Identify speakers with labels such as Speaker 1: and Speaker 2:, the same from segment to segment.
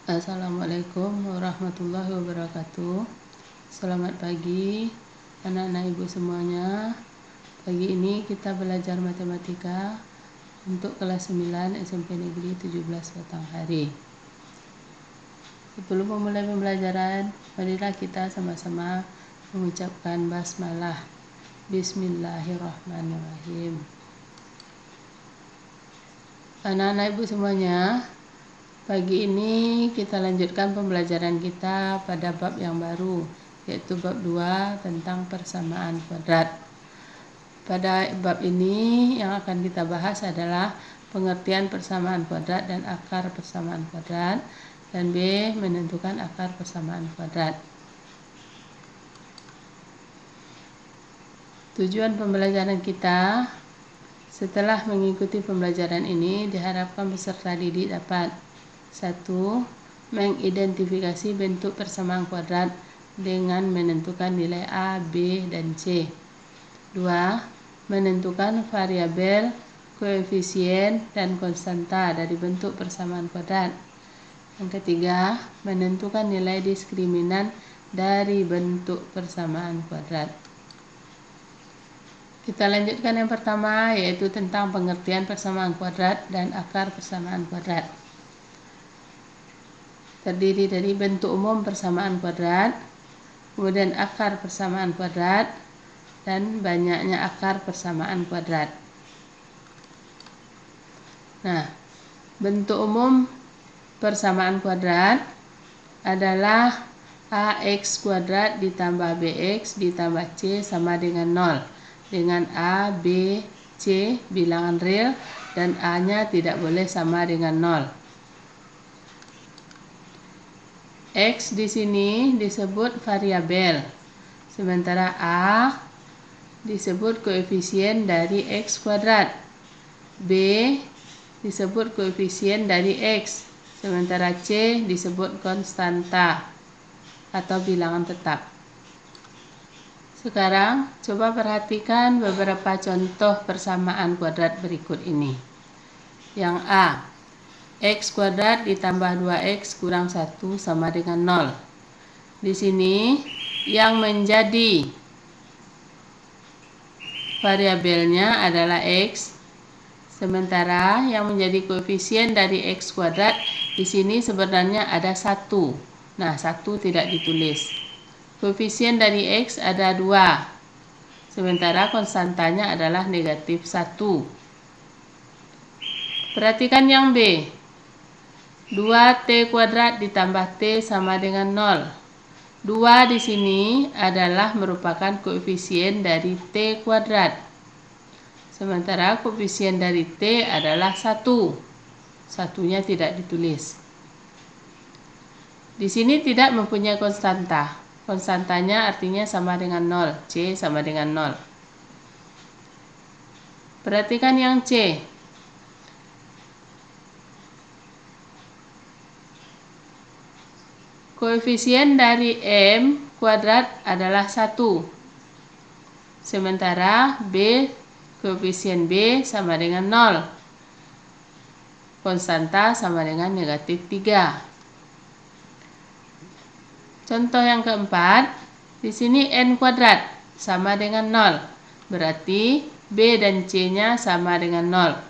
Speaker 1: Assalamualaikum warahmatullahi wabarakatuh. Selamat pagi anak-anak ibu semuanya. Pagi ini kita belajar matematika untuk kelas 9 SMP Negeri 17 Batanghari. Sebelum memulai pembelajaran, marilah kita sama-sama mengucapkan basmalah. Bismillahirrahmanirrahim. Anak-anak ibu semuanya, pagi ini kita lanjutkan pembelajaran kita pada bab yang baru, yaitu bab 2 tentang persamaan kuadrat. Pada bab ini yang akan kita bahas adalah pengertian persamaan kuadrat dan akar persamaan kuadrat, dan B. menentukan akar persamaan kuadrat. Tujuan pembelajaran kita, setelah mengikuti pembelajaran ini diharapkan peserta didik dapat 1. Mengidentifikasi bentuk persamaan kuadrat dengan menentukan nilai A, B, dan C. 2. Menentukan variabel, koefisien, dan konstanta dari bentuk persamaan kuadrat. Yang ketiga, menentukan nilai diskriminan dari bentuk persamaan kuadrat. Kita lanjutkan yang pertama, yaitu tentang pengertian persamaan kuadrat dan akar persamaan kuadrat. Terdiri dari bentuk umum persamaan kuadrat, kemudian akar persamaan kuadrat, dan banyaknya akar persamaan kuadrat. Nah, bentuk umum persamaan kuadrat adalah AX kuadrat ditambah BX ditambah C sama dengan 0, dengan A, B, C bilangan real dan A-nya tidak boleh sama dengan 0. X di sini disebut variabel, sementara A disebut koefisien dari X kuadrat, B disebut koefisien dari X, sementara C disebut konstanta atau bilangan tetap. Sekarang coba perhatikan beberapa contoh persamaan kuadrat berikut ini. Yang A, X kuadrat ditambah 2X kurang 1 sama dengan 0. Di sini yang menjadi variabelnya adalah X, sementara yang menjadi koefisien dari X kuadrat di sini sebenarnya ada 1. Nah, 1 tidak ditulis. Koefisien dari X ada 2, sementara konstantanya adalah negatif 1. Perhatikan yang B. 2T kuadrat ditambah T sama dengan 0. 2 di sini adalah merupakan koefisien dari T kuadrat. Sementara koefisien dari T adalah 1. Satunya tidak ditulis. Di sini tidak mempunyai konstanta. Konstantanya artinya sama dengan 0. C sama dengan 0. Perhatikan yang C. Koefisien dari M kuadrat adalah 1. Sementara B, koefisien B sama dengan 0. Konstanta sama dengan negatif 3. Contoh yang keempat, di sini N kuadrat sama dengan 0. Berarti B dan C-nya sama dengan 0.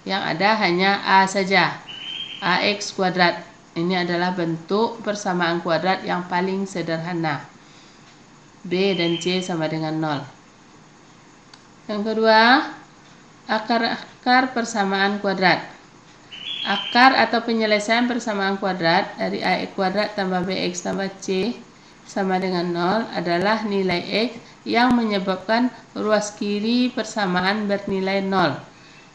Speaker 1: Yang ada hanya A saja, AX kuadrat. Ini adalah bentuk persamaan kuadrat yang paling sederhana. B dan C sama dengan 0. Yang kedua, akar persamaan kuadrat. Akar atau penyelesaian persamaan kuadrat dari AX kuadrat tambah BX tambah C sama dengan 0 adalah nilai X yang menyebabkan ruas kiri persamaan bernilai 0.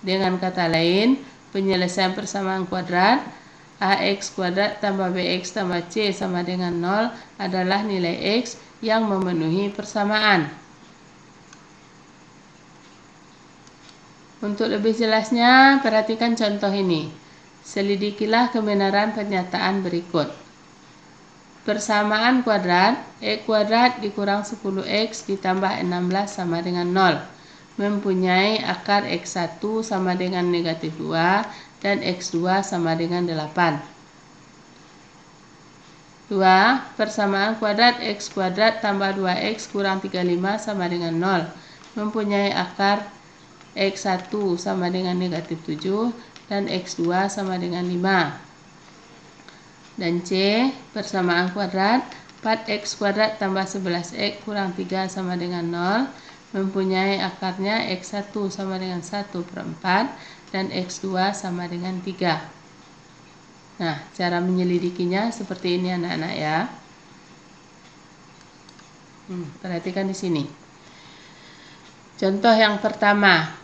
Speaker 1: Dengan kata lain, penyelesaian persamaan kuadrat AX kuadrat tambah BX tambah C sama dengan 0 adalah nilai X yang memenuhi persamaan. Untuk lebih jelasnya, perhatikan contoh ini. Selidikilah kebenaran pernyataan berikut. Persamaan kuadrat X kuadrat dikurang 10X ditambah 16 sama dengan 0 mempunyai akar X1 sama dengan negatif 2 dan X2 sama dengan 8. 2. Persamaan kuadrat X kuadrat tambah 2X kurang 35 sama dengan 0. Mempunyai akar X1 sama dengan negatif 7 dan X2 sama dengan 5. Dan C. Persamaan kuadrat 4X kuadrat tambah 11X kurang 3 sama dengan 0. Mempunyai akarnya X1 sama dengan 1/4 dan X2 sama dengan 3. Nah, cara menyelidikinya seperti ini anak-anak ya. Perhatikan di sini. Contoh yang pertama,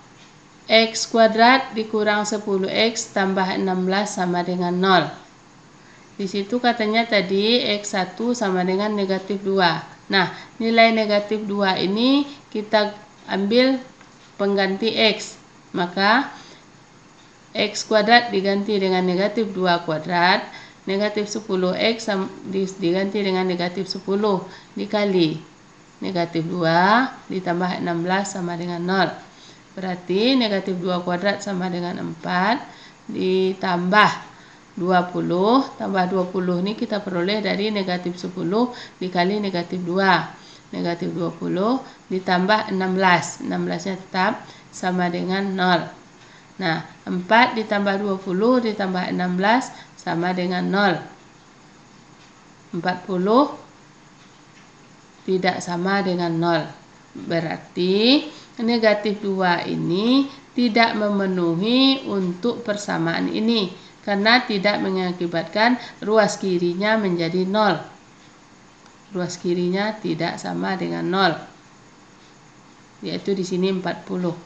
Speaker 1: X kuadrat dikurang 10X tambah 16 sama dengan 0. Di situ katanya tadi X1 sama dengan negatif 2. Nah, nilai negatif 2 ini kita ambil pengganti X. Maka X kuadrat diganti dengan negatif 2 kuadrat. Negatif 10X diganti dengan negatif 10 dikali negatif 2 ditambah 16 sama dengan 0. Berarti negatif 2 kuadrat sama dengan 4 ditambah 20 tambah 20 ini kita peroleh dari negatif 10 dikali negatif 2. Negatif 20 ditambah 16. 16-nya tetap sama dengan 0. Nah, 4 ditambah 20 ditambah 16 sama dengan 0. 40 tidak sama dengan 0. Berarti negatif 2 ini tidak memenuhi untuk persamaan ini karena tidak mengakibatkan ruas kirinya menjadi 0. Ruas kirinya tidak sama dengan 0. Yaitu di sini 40.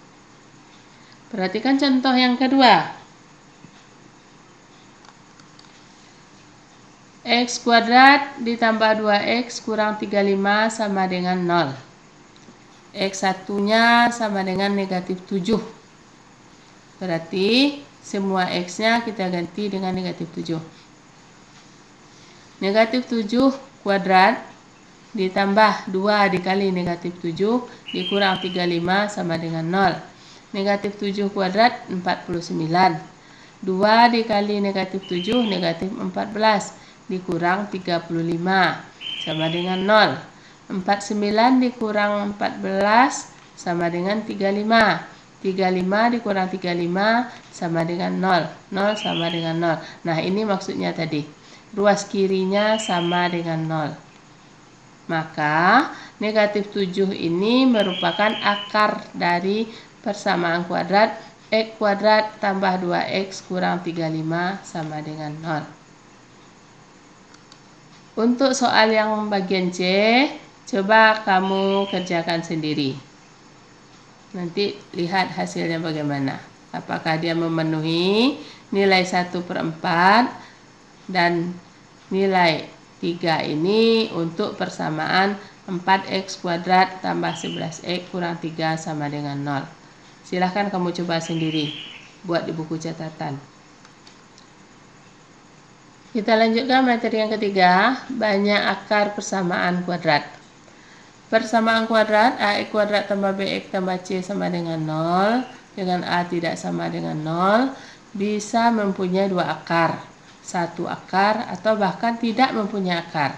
Speaker 1: Perhatikan contoh yang kedua. X kuadrat ditambah 2X kurang 35 sama dengan 0. X1-nya sama dengan negatif 7. Berarti semua X-nya kita ganti dengan negatif 7. Negatif 7 kuadrat ditambah 2 dikali negatif 7 dikurang 35 sama dengan 0. Negatif 7 kuadrat 49. 2 dikali negatif 7 negatif 14 dikurang 35 sama dengan 0. 49 dikurang 14 sama dengan 35. 35 dikurang 35 sama dengan 0. 0 sama dengan 0. Nah, ini maksudnya tadi. Ruas kirinya sama dengan 0. Maka negatif 7 ini merupakan akar dari persamaan kuadrat X kuadrat tambah 2X kurang 35 sama dengan 0. Untuk soal yang bagian C, coba kamu kerjakan sendiri. Nanti lihat hasilnya bagaimana. Apakah dia memenuhi nilai 1/4 dan nilai 3 ini untuk persamaan 4X kuadrat tambah 11X kurang 3 sama dengan 0. Silahkan kamu coba sendiri, buat di buku catatan. Kita lanjutkan materi yang ketiga, banyak akar persamaan kuadrat. Persamaan kuadrat AX kuadrat tambah BX tambah C sama dengan 0 dengan A tidak sama dengan 0 bisa mempunyai dua akar, satu akar atau bahkan tidak mempunyai akar.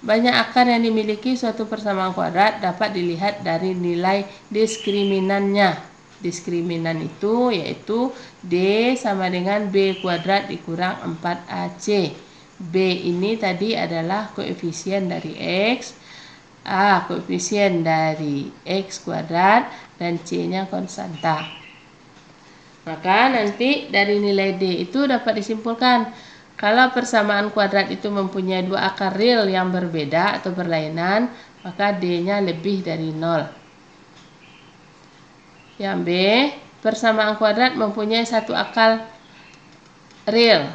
Speaker 1: Banyak akar yang dimiliki suatu persamaan kuadrat dapat dilihat dari nilai diskriminannya. Diskriminan itu yaitu D sama dengan B kuadrat dikurang 4AC. B ini tadi adalah koefisien dari X, A koefisien dari X kuadrat, dan C-nya konstanta. Maka nanti dari nilai D itu dapat disimpulkan kalau persamaan kuadrat itu mempunyai dua akar real yang berbeda atau berlainan, maka D-nya lebih dari 0. Yang B, persamaan kuadrat mempunyai satu akar real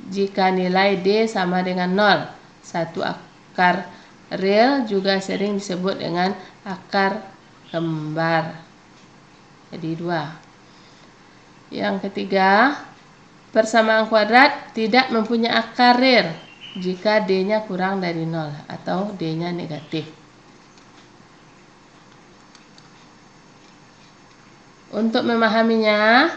Speaker 1: jika nilai D sama dengan 0. Satu akar real juga sering disebut dengan akar kembar. Jadi 2. Yang ketiga, persamaan kuadrat tidak mempunyai akar real jika D-nya kurang dari 0 atau D-nya negatif. Untuk memahaminya,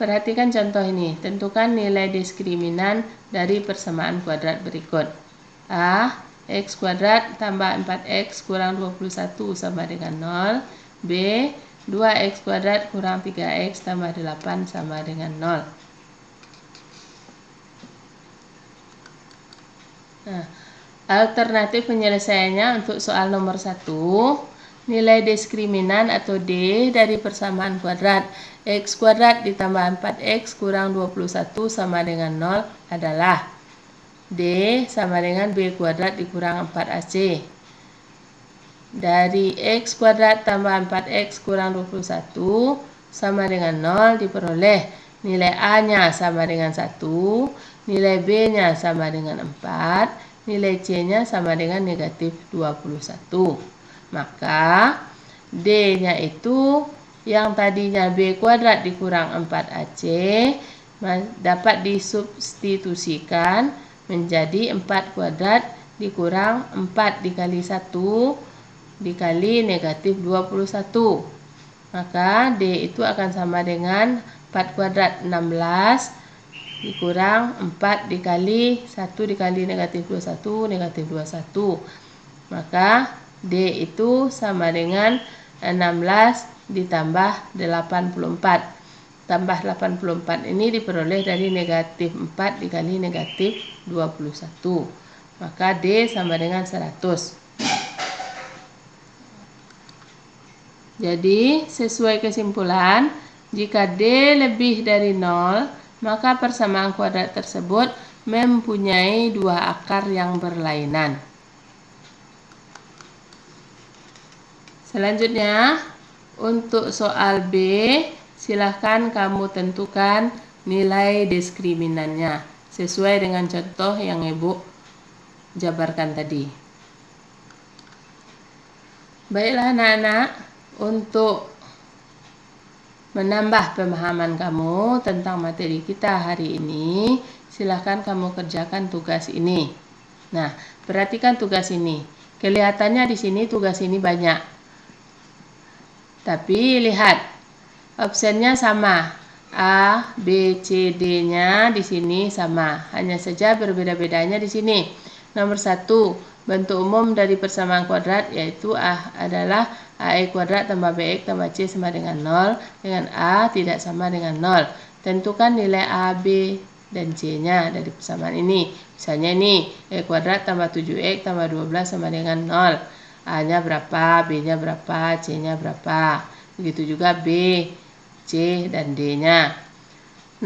Speaker 1: perhatikan contoh ini. Tentukan nilai diskriminan dari persamaan kuadrat berikut. A. X kuadrat tambah 4X kurang 21 sama dengan 0. B. 2X kuadrat kurang 3X tambah 8 sama dengan 0. Nah, alternatif penyelesaiannya untuk soal nomor 1, nilai diskriminan atau D dari persamaan kuadrat X kuadrat ditambah 4X kurang 21 sama dengan 0 adalah D sama dengan B kuadrat dikurang 4AC. Dari X kuadrat tambah 4X kurang 21 sama dengan 0 diperoleh nilai A-nya sama dengan 1, nilai B-nya sama dengan 4, nilai C-nya sama dengan negatif 21. Maka D-nya itu yang tadinya B kuadrat dikurang 4AC dapat disubstitusikan menjadi 4 kuadrat dikurang 4 dikali 1 dikali negatif 21. Maka D itu akan sama dengan 4 kuadrat 16 dikurang 4 dikali 1 dikali negatif 21 negatif 21. Maka D itu sama dengan 16 ditambah 84. Tambah 84 ini diperoleh dari negatif 4 dikali negatif 21. Maka D sama dengan 100. Jadi sesuai kesimpulan, jika D lebih dari 0, maka persamaan kuadrat tersebut mempunyai dua akar yang berlainan. Selanjutnya, untuk soal B, silahkan kamu tentukan nilai diskriminannya sesuai dengan contoh yang Ibu jabarkan tadi. Baiklah anak-anak, untuk menambah pemahaman kamu tentang materi kita hari ini, silahkan kamu kerjakan tugas ini. Nah, perhatikan tugas ini. Kelihatannya di sini tugas ini banyak. Tapi lihat, opsinya sama. A, B, C, D-nya di sini sama. Hanya saja berbeda-bedanya di sini. Nomor 1, bentuk umum dari persamaan kuadrat yaitu A adalah AX kuadrat tambah BX tambah C sama dengan 0. Dengan A tidak sama dengan 0. Tentukan nilai A, B, dan C-nya dari persamaan ini. Misalnya ini, X kuadrat tambah 7X tambah 12 sama dengan 0. A-nya berapa, B-nya berapa, C-nya berapa. Begitu juga B, C, dan D-nya.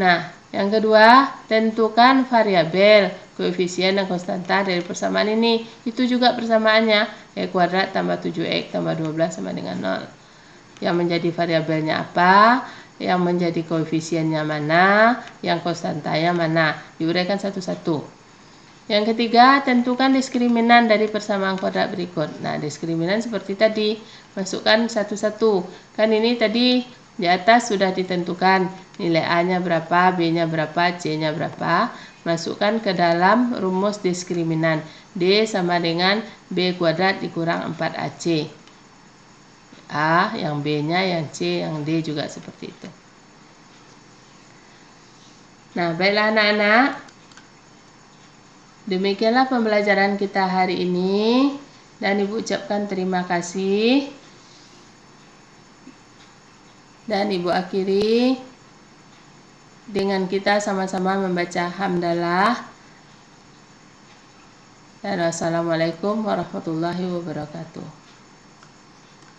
Speaker 1: Nah, yang kedua, tentukan variabel, koefisien, dan konstanta dari persamaan ini. Itu juga persamaannya, X kuadrat tambah 7X tambah 12 sama dengan 0. Yang menjadi variabelnya apa, yang menjadi koefisiennya mana, yang konstantanya mana. Diuraikan satu-satu. Yang ketiga, tentukan diskriminan dari persamaan kuadrat berikut. Nah, diskriminan seperti tadi, masukkan satu-satu. Kan ini tadi di atas sudah ditentukan nilai A-nya berapa, B-nya berapa, C-nya berapa. Masukkan ke dalam rumus diskriminan. D sama dengan B kuadrat dikurang 4AC. A, yang B-nya, yang C, yang D juga seperti itu. Nah, baiklah anak-anak. Demikianlah pembelajaran kita hari ini, dan Ibu ucapkan terima kasih. Dan Ibu akhiri dengan kita sama-sama membaca hamdalah. Dan wassalamualaikum warahmatullahi wabarakatuh.